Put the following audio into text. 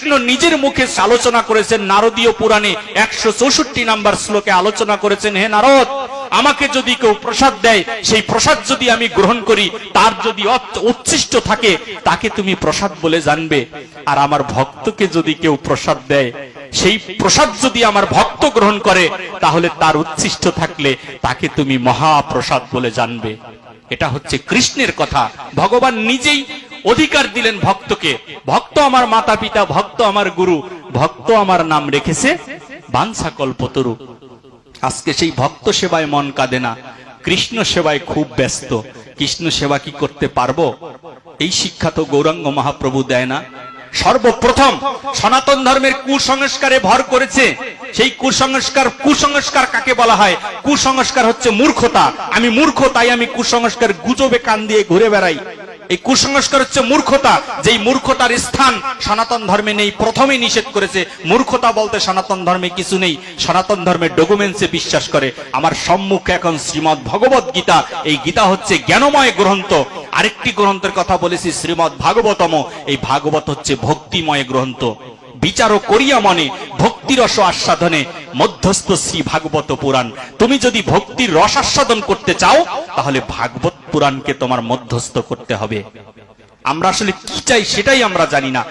কৃষ্ণ নিজের মুখে আলোচনা করেছেন নারদীয় পুরাণে 164 নম্বর শ্লোকে আলোচনা করেছেন, হে নারদ, আমাকে যদি কেউ প্রসাদ দেয়, সেই প্রসাদ যদি আমি গ্রহণ করি, তার যদি উচ্ছিষ্ট থাকে তাকে তুমি প্রসাদ বলে জানবে। আর আমার ভক্তকে যদি কেউ প্রসাদ দেয়, সেই প্রসাদ যদি আমার ভক্ত গ্রহণ করে, তাহলে তার উচ্ছিষ্ট থাকলে তাকে তুমি মহাপ্রসাদ বলে জানবে। এটা হচ্ছে কৃষ্ণের কথা। ভগবান নিজেই অধিকার দিলেন ভক্তকে। ভক্ত আমার মাতা পিতা, ভক্ত আমার গুরু, ভক্ত আমার নাম রেখেছে বাঞ্ছা কল্পতরু। আজকে সেই ভক্ত সেবায় মন কাঁদে না, কৃষ্ণ সেবায় খুব ব্যস্ত। কৃষ্ণ সেবা কি করতে পারবো? এই শিক্ষা তো গৌরাঙ্গ মহাপ্রভু দেয় না। সর্বপ্রথম সনাতন ধর্মের কুসংস্কারে ভর করেছে। সেই কুসংস্কার কাকে বলা হয়? কুসংস্কার হচ্ছে মূর্খতা। আমি মূর্খ, তাই আমি কুসংস্কার গুজবে কান দিয়ে ঘুরে বেড়াই। এই কুসংস্কার হচ্ছে মূর্খতা। যেই মূর্খতার স্থান সনাতন ধর্মে নেই, প্রথমেই নিষেধ করেছে। মূর্খতা বলতে সনাতন ধর্মে কিছু নেই। সনাতন ধর্মের ডকুমেন্টসে বিশ্বাস করে। আমার সম্মুখে এখন শ্রীমদ্ ভগবত গীতা। এই গীতা হচ্ছে জ্ঞানময় গ্রন্থ। আরেকটি গ্রন্থের কথা বলেছি, শ্রীমদ্ ভাগবতম। এই ভাগবত হচ্ছে ভক্তিময় গ্রন্থ। বিচার করিয়া মনে ভক্তিরস আস্বাদনে মধ্যস্থ শ্রী ভাগবত পুরাণ। তুমি যদি ভক্তির রস আস্বাদন করতে চাও, তাহলে ভাগবত পুরাণকে তোমার মধ্যস্থ করতে হবে। আমরা আসলে কি চাই সেটাই আমরা জানি না।